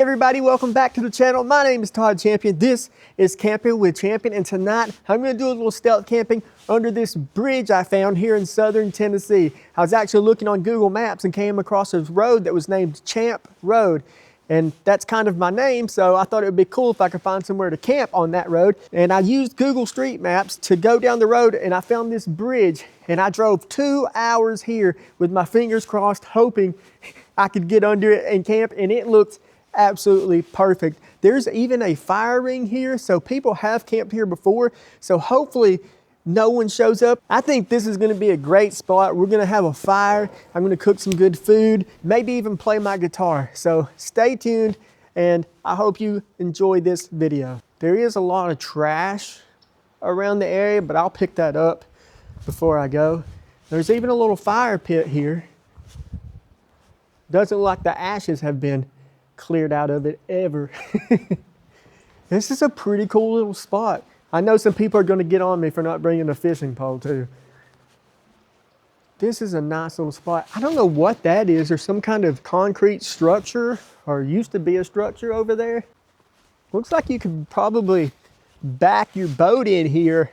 Everybody, welcome back to the channel. My name is Todd Champion. This is Camping with Champion, and tonight I'm going to do a little stealth camping under this bridge I found here in southern Tennessee. I was actually looking on Google Maps and came across a road that was named Champ Road, and that's kind of my name, so I thought it would be cool if I could find somewhere to camp on that road. And I used Google Street Maps to go down the road, and I found this bridge, and I drove 2 hours here with my fingers crossed, hoping I could get under it and camp, and it looked absolutely perfect. There's even a fire ring here, so people have camped here before, so hopefully no one shows up. I think this is going to be a great spot. We're going to have a fire. I'm going to cook some good food, maybe even play my guitar. So stay tuned, and I hope you enjoy this video. There is a lot of trash around the area, but I'll pick that up before I go. There's even a little fire pit here. Doesn't look like the ashes have been cleared out of it ever. This is a pretty cool little spot. I know some people are going to get on me for not bringing a fishing pole too. This is a nice little spot. I don't know what that is. There's some kind of concrete structure, or used to be a structure over there. Looks like you could probably back your boat in here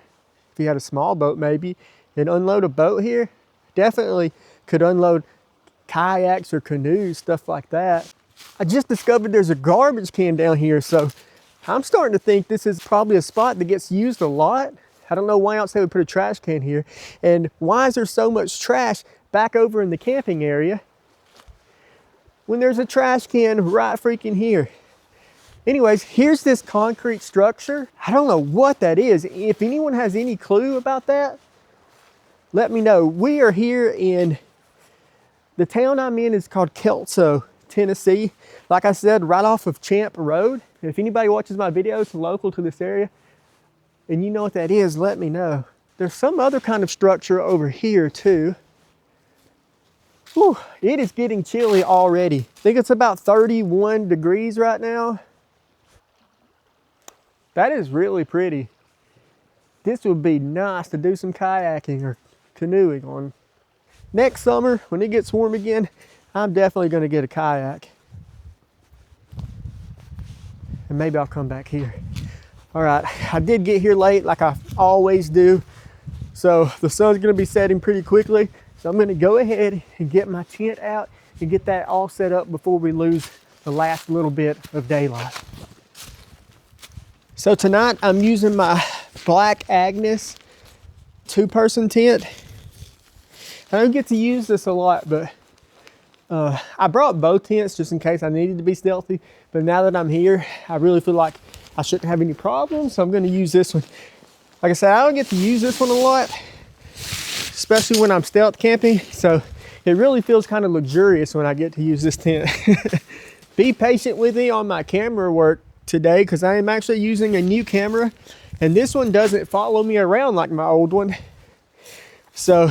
if you had a small boat maybe and unload a boat here. Definitely could unload kayaks or canoes, stuff like that. I just discovered there's a garbage can down here, so I'm starting to think this is probably a spot that gets used a lot. I don't know why else they would put a trash can here. And why is there so much trash back over in the camping area when there's a trash can right freaking here? Anyways, here's this concrete structure. I don't know what that is. If anyone has any clue about that, let me know. We are here in, the town I'm in is called Kelso, Tennessee. Like I said, right off of Champ Road. If anybody watches my videos local to this area and you know what that is, let me know. There's some other kind of structure over here too. Whew, it is getting chilly already. I think it's about 31 degrees right now. That is really pretty. This would be nice to do some kayaking or canoeing on. Next summer, when it gets warm again, I'm definitely going to get a kayak. And maybe I'll come back here. All right, I did get here late like I always do. So the sun's going to be setting pretty quickly. So I'm going to go ahead and get my tent out and get that all set up before we lose the last little bit of daylight. So tonight I'm using my Black Agnes 2-person tent. I don't get to use this a lot, but I brought both tents just in case I needed to be stealthy, but now that I'm here, I really feel like I shouldn't have any problems, so I'm going to use this one. Like I said, I don't get to use this one a lot, especially when I'm stealth camping, so it really feels kind of luxurious when I get to use this tent. Be patient with me on my camera work today, because I am actually using a new camera, and this one doesn't follow me around like my old one. So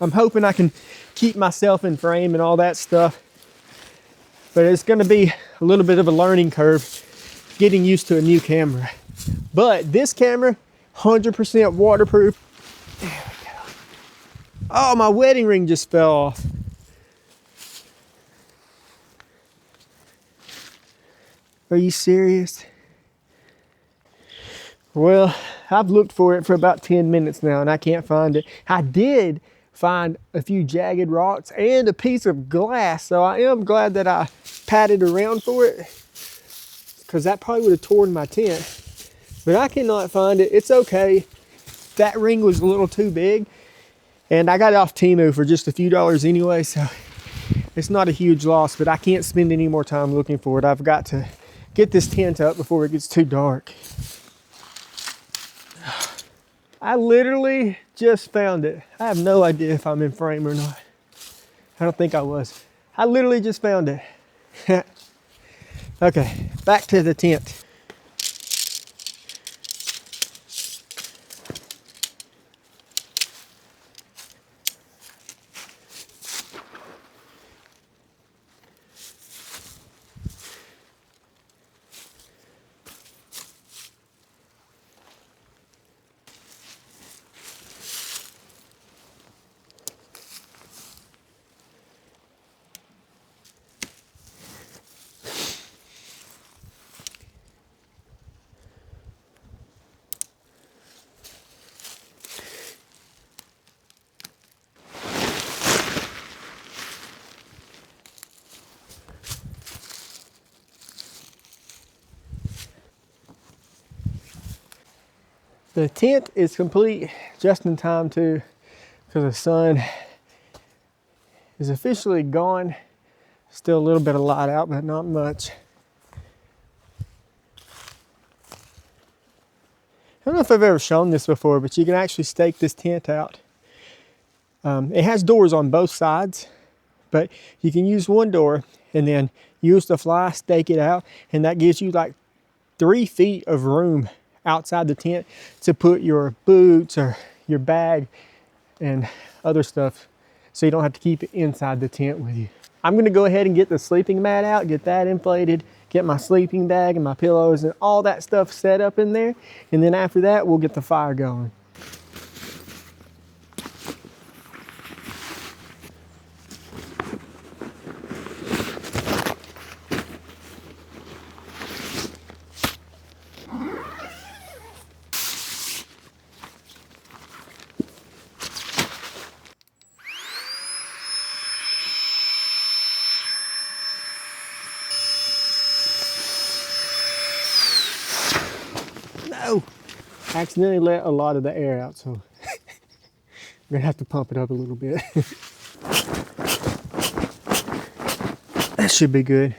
I'm hoping I can keep myself in frame and all that stuff. But it's going to be a little bit of a learning curve getting used to a new camera. But this camera, 100% waterproof. There we go. Oh, my wedding ring just fell off. Are you serious? Well, I've looked for it for about 10 minutes now and I can't find it. I did find a few jagged rocks and a piece of glass, so I am glad that I patted around for it, because that probably would have torn my tent. But I cannot find it. It's okay. That ring was a little too big, and I got it off Temu for just a few dollars anyway, so it's not a huge loss, but I can't spend any more time looking for it. I've got to get this tent up before it gets too dark. I literally just found it. I have no idea if I'm in frame or not. I don't think I was. I literally just found it. Okay, back to the tent. The tent is complete just in time too, because the sun is officially gone. Still a little bit of light out, but not much. I don't know if I've ever shown this before, but you can actually stake this tent out. It has doors on both sides, but you can use one door and then use the fly, stake it out, and that gives you like 3 feet of room outside the tent to put your boots or your bag and other stuff, so you don't have to keep it inside the tent with you. I'm gonna go ahead and get the sleeping mat out, get that inflated, get my sleeping bag and my pillows and all that stuff set up in there. And then after that, we'll get the fire going. No! I accidentally let a lot of the air out, so I'm gonna have to pump it up a little bit. That should be good.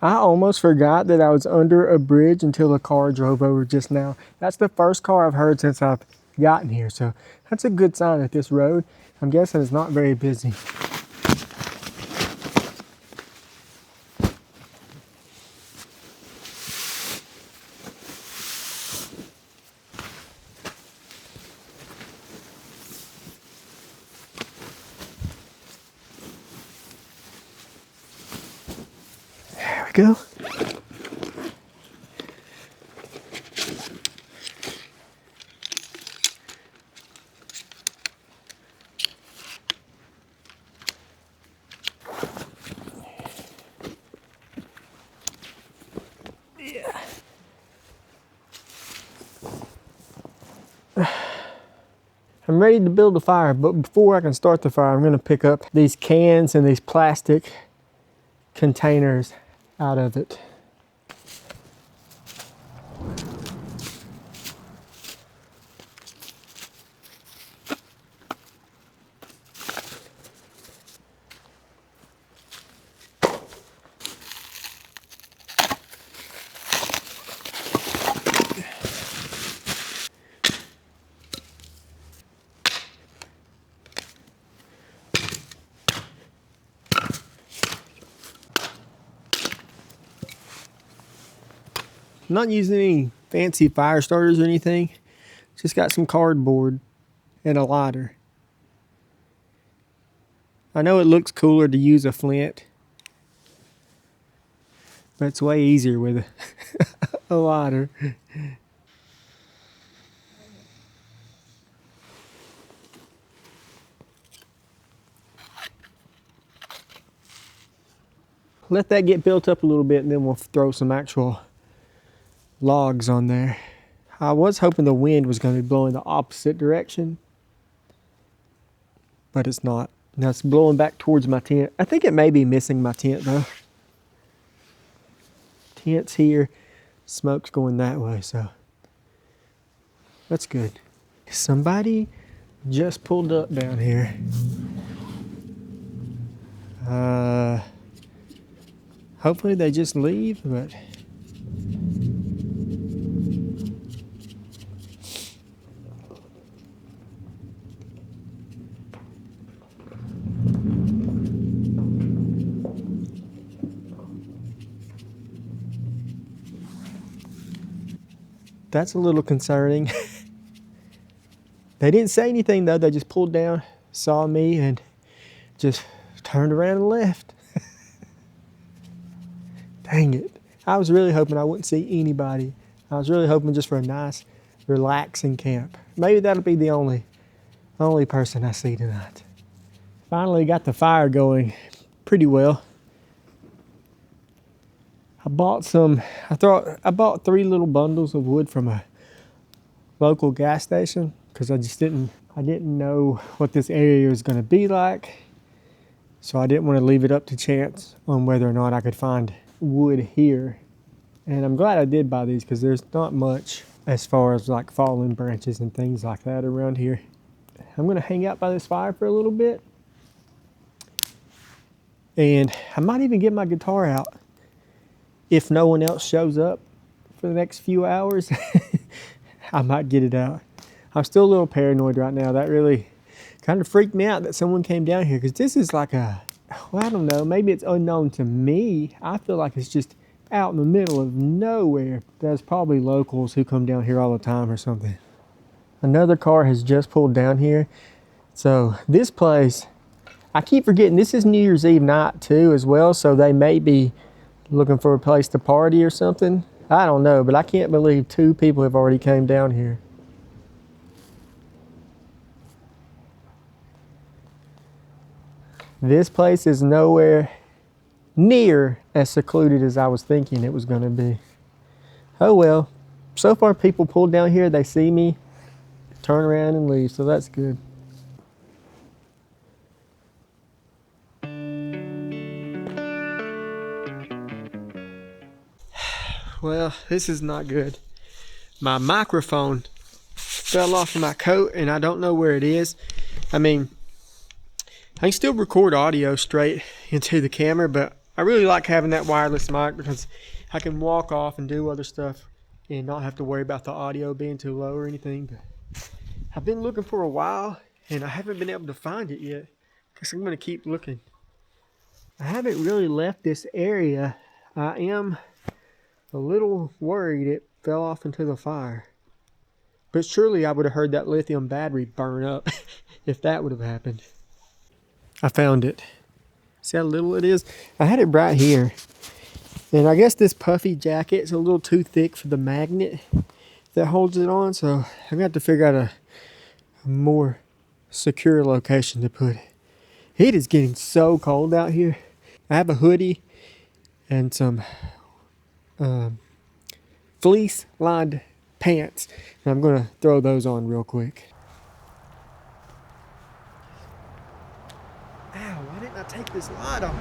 I almost forgot that I was under a bridge until a car drove over just now. That's the first car I've heard since I've gotten here, so that's a good sign that this road, I'm guessing, is not very busy. There we go. I'm ready to build a fire, but before I can start the fire, I'm going to pick up these cans and these plastic containers out of it. I'm not using any fancy fire starters or anything. Just got some cardboard and a lighter. I know it looks cooler to use a flint, but it's way easier with a lighter. Let that get built up a little bit and then we'll throw some actual logs on there. I was hoping the wind was going to be blowing the opposite direction, but it's not. Now it's blowing back towards my tent. I think it may be missing my tent though. Tent's here, smoke's going that way, so that's good. Somebody just pulled up down here. Hopefully they just leave, but that's a little concerning. They didn't say anything though. They just pulled down, saw me, and just turned around and left. Dang it. I was really hoping I wouldn't see anybody. I was really hoping just for a nice, relaxing camp. Maybe that'll be the only person I see tonight. Finally got the fire going pretty well. I bought 3 little bundles of wood from a local gas station because I didn't know what this area was going to be like. So I didn't want to leave it up to chance on whether or not I could find wood here. And I'm glad I did buy these because there's not much as far as like fallen branches and things like that around here. I'm going to hang out by this fire for a little bit. And I might even get my guitar out if no one else shows up for the next few hours. I might get it out. I'm still a little paranoid right now. That really kind of freaked me out that someone came down here because this is like well, I don't know, maybe it's unknown to me. I feel like it's just out in the middle of nowhere. There's probably locals who come down here all the time or something. Another car has just pulled down here. So this place, I keep forgetting this is New Year's Eve night too as well. So they may be looking for a place to party or something. I don't know, but I can't believe 2 people have already came down here. This place is nowhere near as secluded as I was thinking it was going to be. Oh well, so far people pulled down here, they see me, turn around and leave, so that's good. Well, this is not good. My microphone fell off of my coat and I don't know where it is. I mean, I can still record audio straight into the camera, but I really like having that wireless mic because I can walk off and do other stuff and not have to worry about the audio being too low or anything. But I've been looking for a while and I haven't been able to find it yet. Guess I'm going to keep looking. I haven't really left this area. I am a little worried it fell off into the fire. But surely I would have heard that lithium battery burn up if that would have happened. I found it. See how little it is? I had it right here. And I guess this puffy jacket is a little too thick for the magnet that holds it on. So I'm going to have to figure out a more secure location to put it. It is getting so cold out here. I have a hoodie and some fleece lined pants, and I'm gonna throw those on real quick. Ow, why didn't I take this light off?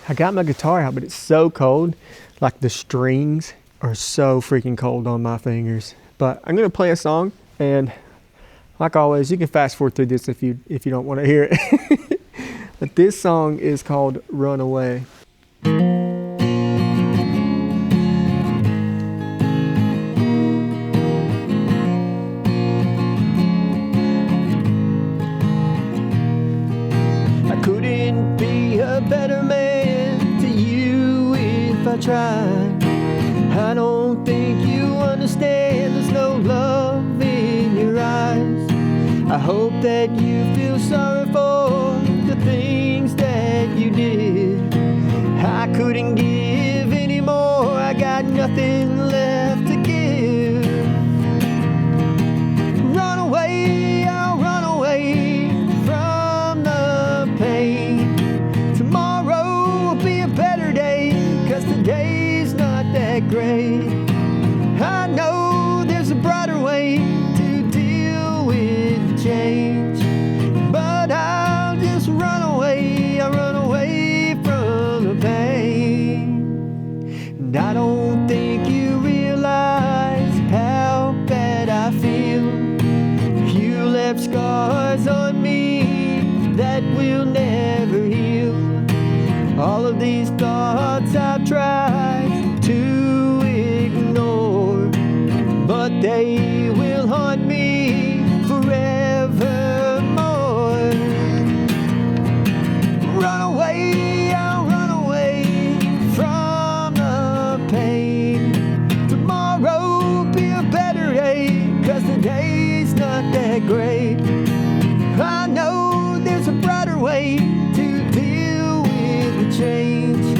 I got my guitar out, but it's so cold. Like the strings are so freaking cold on my fingers. But I'm gonna play a song, and like always, you can fast forward through this if you don't want to hear it. But this song is called Runaway. I couldn't be a better man to you if I tried. I don't think you understand, there's no love in your eyes. I hope that you feel sorry for the things that you did. I couldn't give anymore, I got nothing left to give. Run away, I'll run away from the pain. Tomorrow will be a better day, 'cause today's not that great. I know there's a brighter way to deal with change, but I'll just run away, I'll run away from the pain. And I don't think you realize how bad I feel. You left scars on me that will never heal. All of these thoughts I've tried to ignore, but they will haunt me forevermore. Run away, that great. I know there's a brighter way to deal with the change,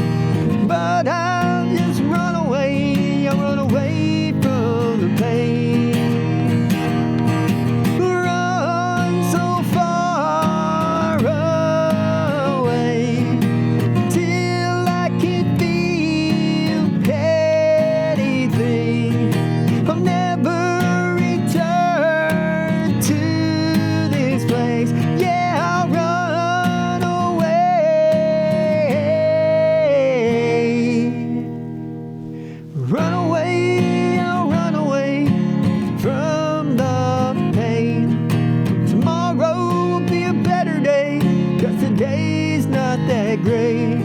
but I'll just run away. I'll run away from the pain. Run so far away till I can feel anything. I'll never return to this place. Yeah, I'll run away. Run away, I'll run away from the pain. Tomorrow will be a better day, 'cause today's not that great.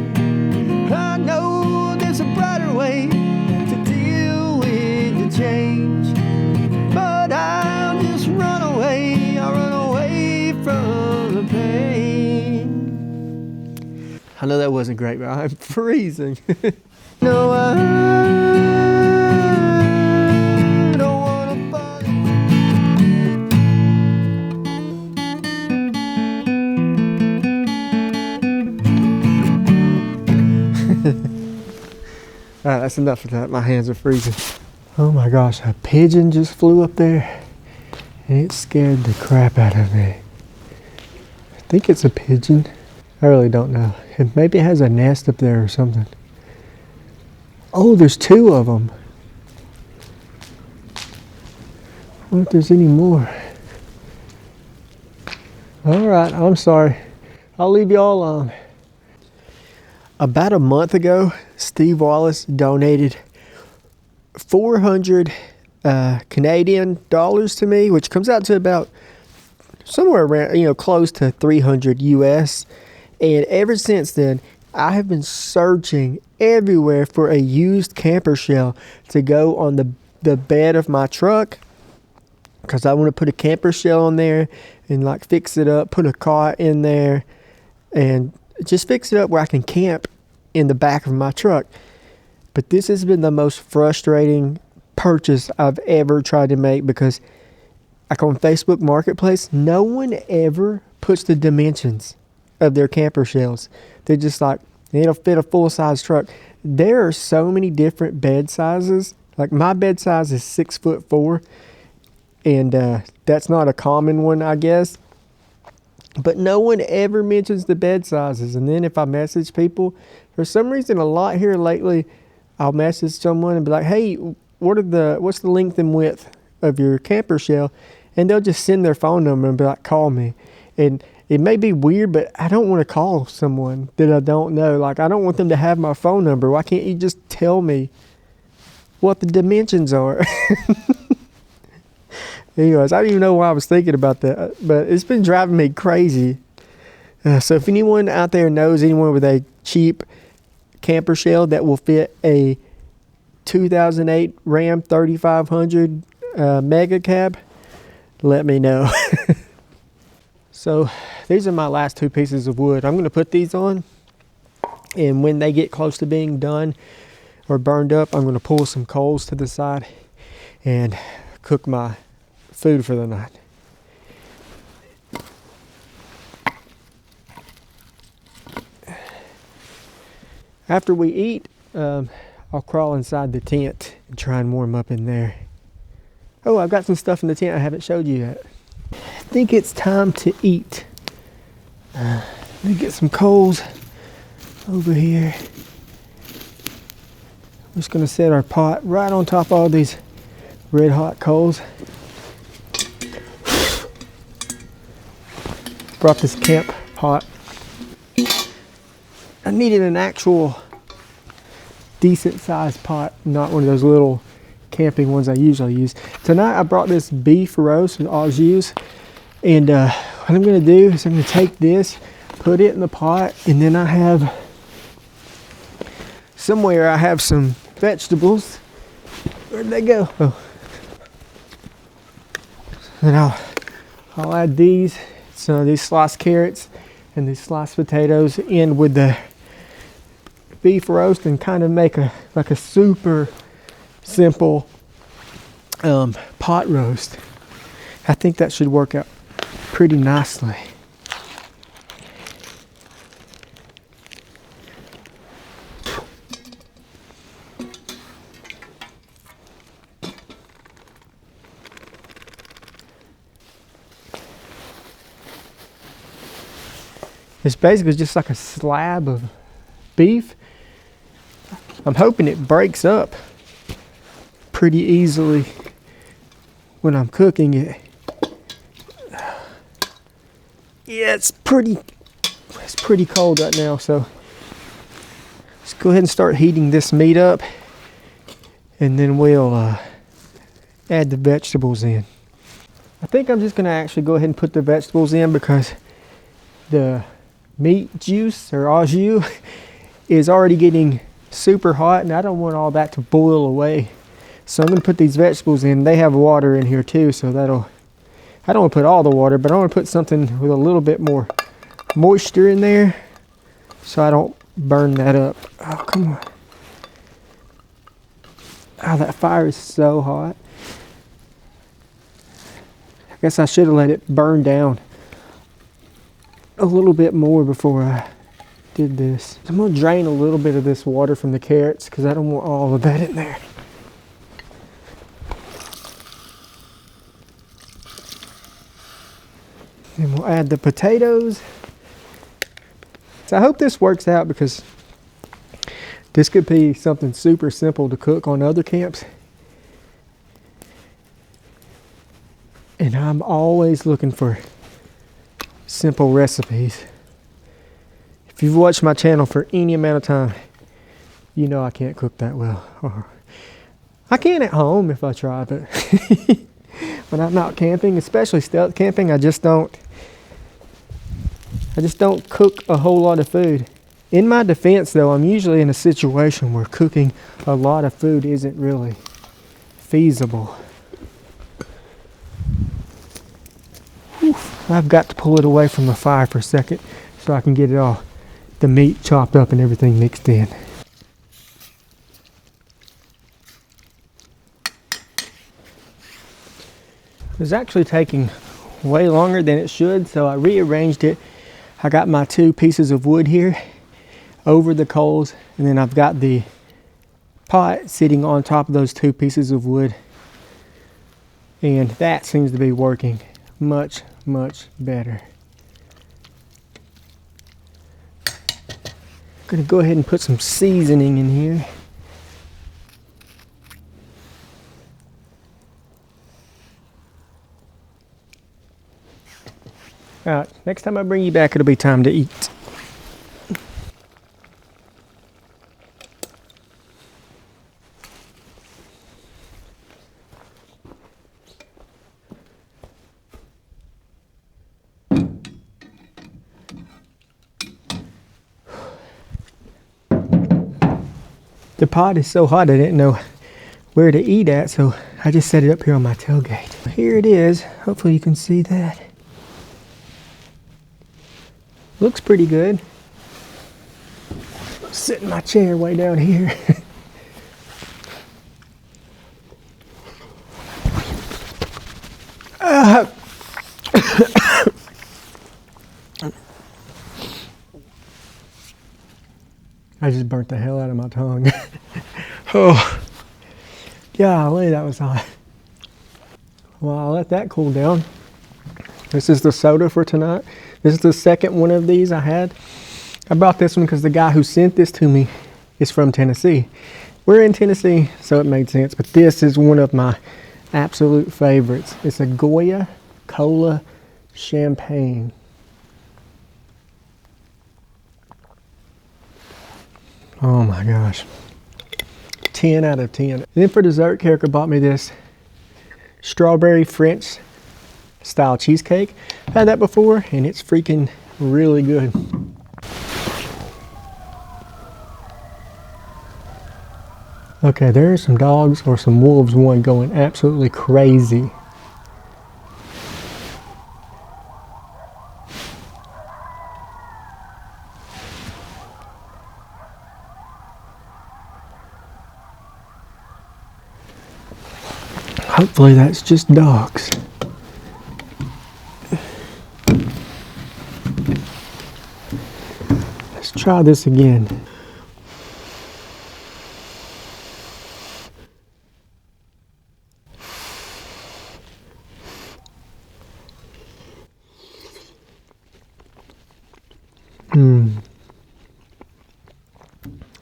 I know there's a brighter way to deal with the change, but I'll just run away. I'll run away from the pain. I know that wasn't great, but I'm freezing. No, I don't wanna fight. All right, that's enough of that. My hands are freezing. Oh my gosh, a pigeon just flew up there and it scared the crap out of me. I think it's a pigeon. I really don't know. It maybe has a nest up there or something. Oh, there's two of them. I wonder if there's any more. All right, I'm sorry. I'll leave you all alone. About a month ago, Steve Wallace donated 400 Canadian dollars to me, which comes out to about somewhere around, close to 300 US. And ever since then, I have been searching everywhere for a used camper shell to go on the bed of my truck, because I want to put a camper shell on there and like fix it up, put a cot in there, and just fix it up where I can camp in the back of my truck. But this has been the most frustrating purchase I've ever tried to make, because like on Facebook Marketplace, no one ever puts the dimensions of their camper shells. They're just like, it'll fit a full-size truck. There are so many different bed sizes. Like my bed size is 6'4", and that's not a common one, I guess. But no one ever mentions the bed sizes. And then if I message people, for some reason a lot here lately, I'll message someone and be like, hey, what's the length and width of your camper shell? And they'll just send their phone number and be like, call me. And it may be weird, but I don't want to call someone that I don't know. Like, I don't want them to have my phone number. Why can't you just tell me what the dimensions are? Anyways, I don't even know why I was thinking about that, but it's been driving me crazy. So if anyone out there knows anyone with a cheap camper shell that will fit a 2008 Ram 3500 Mega Cab, let me know. So these are my last two pieces of wood. I'm going to put these on, and when they get close to being done or burned up, I'm going to pull some coals to the side and cook my food for the night. After we eat, I'll crawl inside the tent and try and warm up in there. Oh, I've got some stuff in the tent I haven't showed you yet. I think it's time to eat. Let me get some coals over here. I'm just going to set our pot right on top of all these red hot coals. Brought this camp pot. I needed an actual decent sized pot, not one of those little camping ones I usually use. Tonight I brought this beef roast and au jus, and what I'm going to do is I'm going to take this, put it in the pot, and then I have some vegetables. Where'd they go? Oh. And I'll add these sliced carrots and these sliced potatoes in with the beef roast, and kind of make a super simple pot roast. I think that should work out pretty nicely. It's basically just like a slab of beef. I'm hoping it breaks up pretty easily when I'm cooking it. Yeah, it's pretty cold right now, so let's go ahead and start heating this meat up, and then we'll add the vegetables in. I think I'm just gonna actually go ahead and put the vegetables in because the meat juice or au jus is already getting super hot, and I don't want all that to boil away. So I'm going to put these vegetables in. They have water in here too, so I don't want to put all the water, but I want to put something with a little bit more moisture in there so I don't burn that up. Oh, come on. Oh, that fire is so hot. I guess I should have let it burn down a little bit more before I did this. I'm going to drain a little bit of this water from the carrots because I don't want all of that in there. Then we'll add the potatoes. So I hope this works out because this could be something super simple to cook on other camps. And I'm always looking for simple recipes. If you've watched my channel for any amount of time, you know I can't cook that well. I can at home if I try, but when I'm out camping, especially stealth camping, I just don't cook a whole lot of food. In my defense though, I'm usually in a situation where cooking a lot of food isn't really feasible. I've got to pull it away from the fire for a second so I can get it all, the meat chopped up and everything mixed in. It's actually taking way longer than it should, so I rearranged it. I got my 2 pieces of wood here over the coals, and then I've got the pot sitting on top of those 2 pieces of wood, and that seems to be working much better. I'm gonna go ahead and put some seasoning in here. Alright, next time I bring you back, it'll be time to eat. The pot is so hot I didn't know where to eat at, so I just set it up here on my tailgate. Here it is. Hopefully you can see that. Looks pretty good. Sit in my chair way down here. I just burnt the hell out of my tongue. Oh, golly, that was hot. Well, I'll let that cool down. This is the soda for tonight. This is the second one of these I had. I brought this one because the guy who sent this to me is from Tennessee. We're in Tennessee, so it made sense, but this is one of my absolute favorites. It's a Goya Cola Champagne. Oh my gosh. 10 out of 10. And then for dessert, Erica bought me this strawberry French style cheesecake. I've had that before and it's freaking really good. Okay, there are some dogs or some wolves, one going absolutely crazy. Hopefully that's just dogs. Let's try this again.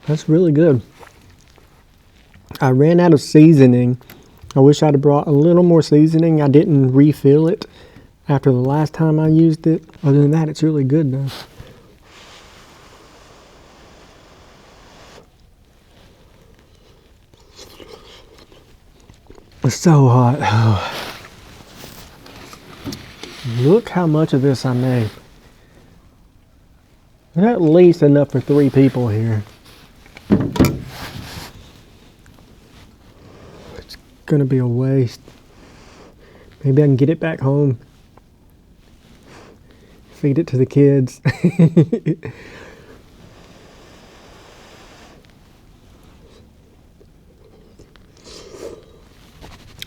That's really good. I ran out of seasoning. I wish I'd have brought a little more seasoning. I didn't refill it after the last time I used it. Other than that, it's really good though. It's so hot. Oh. Look how much of this I made. There's at least enough for 3 people here. It's gonna be a waste. Maybe I can get it back home. Feed it to the kids.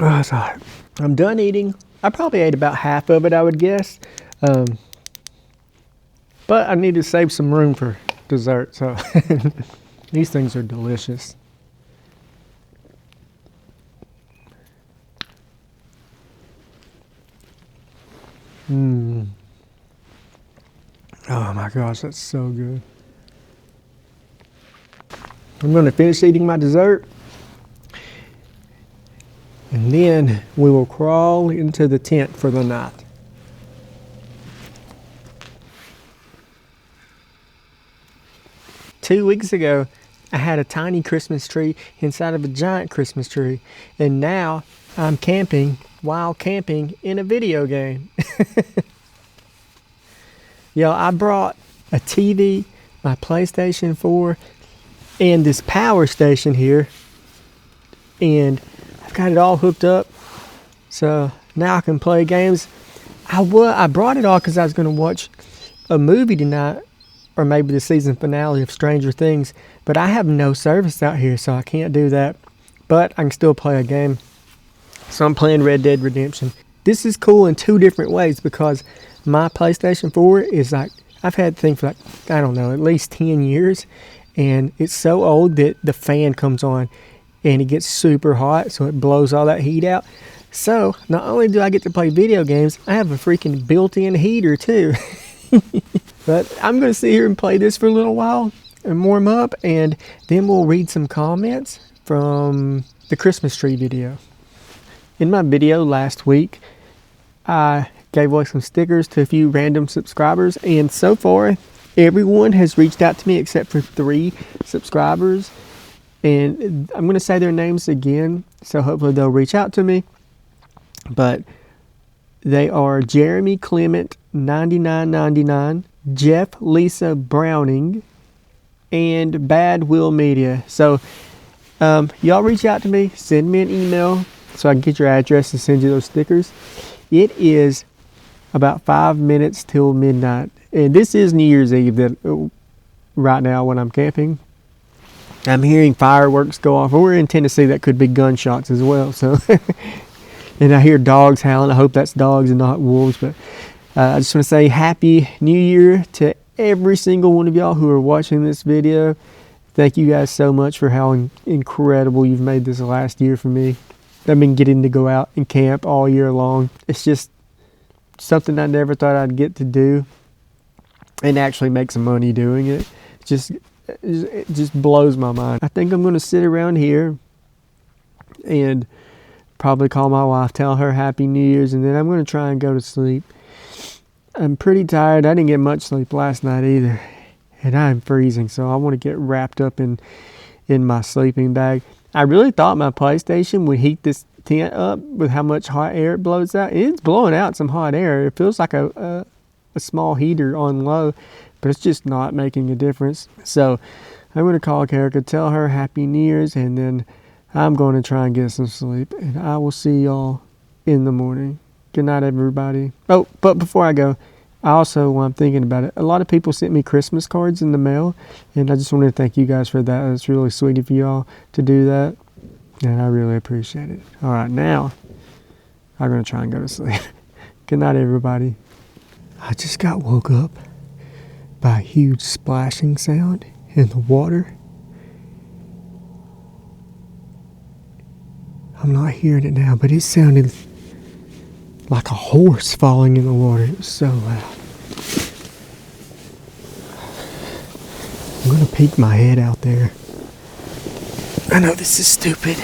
Oh, it's hot. I'm done eating. I probably ate about half of it, I would guess. But I need to save some room for dessert, so these things are delicious. Oh my gosh, that's so good. I'm going to finish eating my dessert, and then we will crawl into the tent for the night. Two weeks ago, I had a tiny Christmas tree inside of a giant Christmas tree, and now I'm camping while camping in a video game. Yo, I brought a TV, my PlayStation 4, and this power station here, and I've got it all hooked up, so now I can play games. I brought it all because I was going to watch a movie tonight, or maybe the season finale of Stranger Things, but I have no service out here, so I can't do that, but I can still play a game. So I'm playing Red Dead Redemption. This is cool in 2 different ways, because my PlayStation 4 is like, I've had the thing for like, I don't know, at least 10 years, and it's so old that the fan comes on and it gets super hot, so it blows all that heat out. So not only do I get to play video games, I have a freaking built-in heater too. But I'm going to sit here and play this for a little while and warm up, and then we'll read some comments from the Christmas tree video. In my video last week, I gave away some stickers to a few random subscribers, and so far everyone has reached out to me except for 3 subscribers, and I'm going to say their names again, so hopefully they'll reach out to me. But they are Jeremy Clement 9999, Jeff Lisa Browning, and Bad Will Media. So y'all reach out to me, send me an email so I can get your address and send you those stickers. It is about 5 minutes till midnight, and this is New Year's Eve right now when I'm camping. I'm hearing fireworks go off. We're in Tennessee, that could be gunshots as well, so and I hear dogs howling. I hope that's dogs and not wolves. But I just want to say Happy New Year to every single one of y'all who are watching this video. Thank you guys so much for how incredible you've made this last year for me. I've been getting to go out and camp all year long. It's just something I never thought I'd get to do and actually make some money doing it. It just blows my mind. I think I'm going to sit around here and probably call my wife, tell her Happy New Year's, and then I'm going to try and go to sleep. I'm pretty tired. I didn't get much sleep last night either, and I'm freezing, so I want to get wrapped up in my sleeping bag. I really thought my PlayStation would heat this tent up with how much hot air it blows out. It's blowing out some hot air. It feels like a small heater on low, but it's just not making a difference. So I'm going to call Karika, tell her Happy New Year's, and then I'm going to try and get some sleep, and I will see y'all in the morning. Good night, everybody. Oh, but before I go, I also, while I'm thinking about it, a lot of people sent me Christmas cards in the mail, and I just wanted to thank you guys for that. It's really sweet of you all to do that, and I really appreciate it. All right, now I'm going to try and go to sleep. Good night, everybody. I just got woke up, by a huge splashing sound in the water. I'm not hearing it now, but it sounded like a horse falling in the water. It was so loud. I'm gonna peek my head out there. I know this is stupid.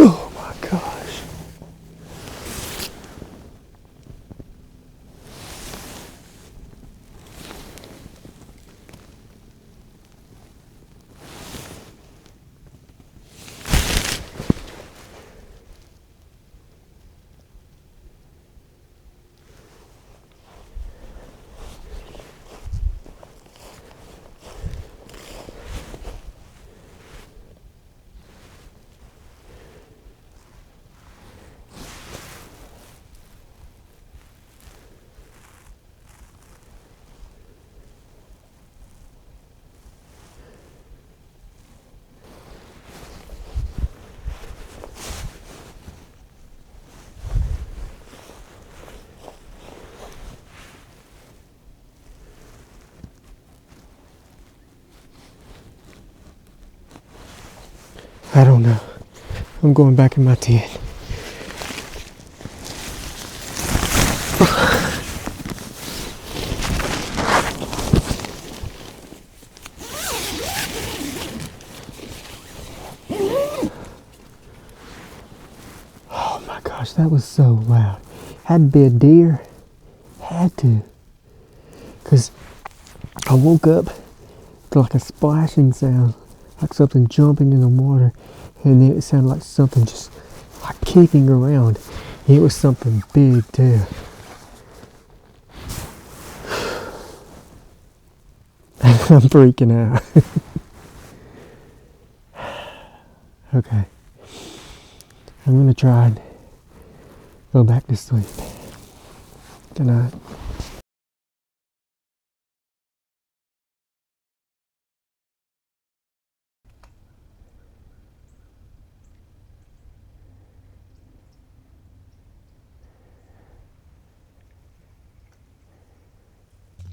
Oh my gosh. I don't know. I'm going back in my tent. Oh my gosh, that was so loud. Had to be a deer. Had to. Because I woke up to like a splashing sound, like something jumping in the water, and then it sounded like something just like kicking around. It was something big too. I'm freaking out. Okay. I'm gonna try and go back to sleep. Good night.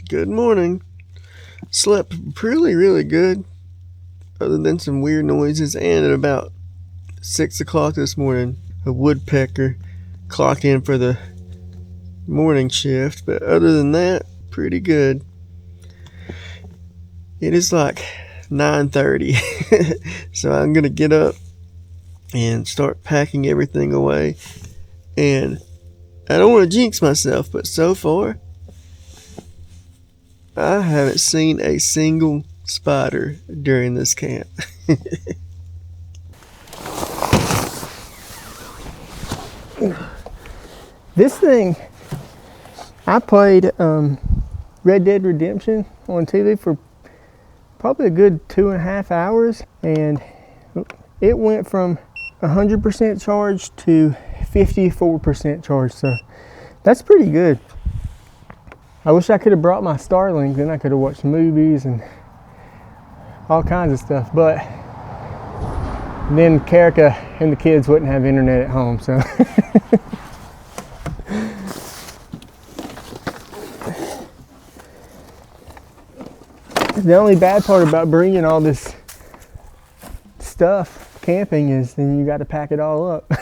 Good morning. Slept really good, other than some weird noises, and at about 6 o'clock this morning, a woodpecker clocked in for the morning shift, but other than that, pretty good. It is like 9:30, so I'm gonna get up and start packing everything away, and I don't want to jinx myself, but so far I haven't seen a single spider during this camp. This thing, I played Red Dead Redemption on TV for probably a good 2.5 hours, and it went from 100% charge to 54% charge, so that's pretty good. I wish I could have brought my Starlink, then I could have watched movies and all kinds of stuff, but then Karika and the kids wouldn't have internet at home, so. The only bad part about bringing all this stuff camping is then you got to pack it all up.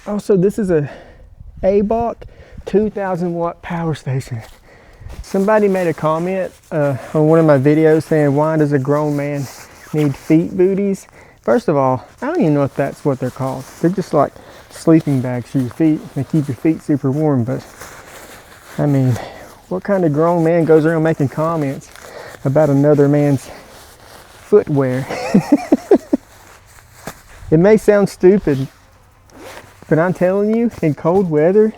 Also, this is a ABOC 2,000 watt power station. Somebody made a comment on one of my videos saying, why does a grown man need feet booties? First of all, I don't even know if that's what they're called. They're just like sleeping bags for your feet. They keep your feet super warm, but I mean, what kind of grown man goes around making comments about another man's footwear? It may sound stupid, but I'm telling you, in cold weather,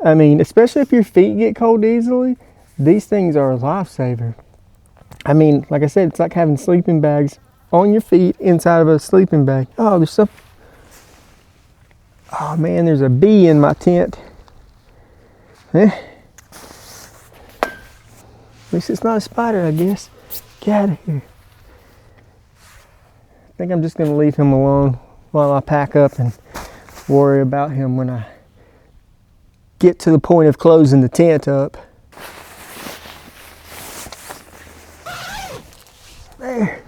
I mean, especially if your feet get cold easily, these things are a lifesaver. I mean, like I said, it's like having sleeping bags on your feet inside of a sleeping bag. Oh, there's some. Oh man, there's a bee in my tent. Eh? At least it's not a spider, I guess. Get out of here. I think I'm just gonna leave him alone while I pack up and worry about him when I get to the point of closing the tent up. There.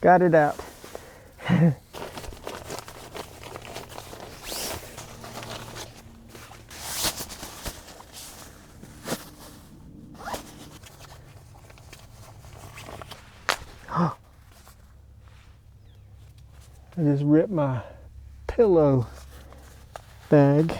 Got it out. I just ripped my pillow bag.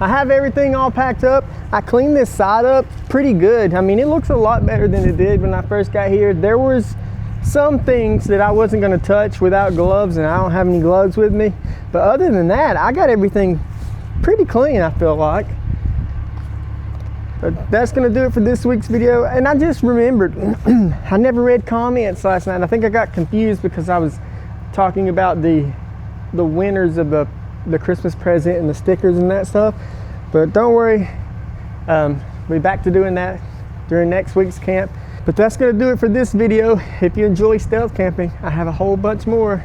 I have everything all packed up. I cleaned this side up pretty good. I mean, it looks a lot better than it did when I first got here. There was some things that I wasn't gonna touch without gloves, and I don't have any gloves with me. But other than that, I got everything pretty clean, I feel like. But that's gonna do it for this week's video. And I just remembered, I never read comments last night. I think I got confused because I was talking about the winners of the Christmas present and the stickers and that stuff. But don't worry, we'll be back to doing that during next week's camp. But that's gonna do it for this video. If you enjoy stealth camping, I have a whole bunch more.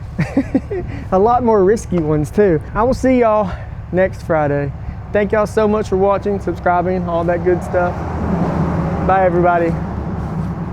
A lot more risky ones too. I will see y'all next Friday. Thank y'all so much for watching, subscribing, all that good stuff. Bye everybody.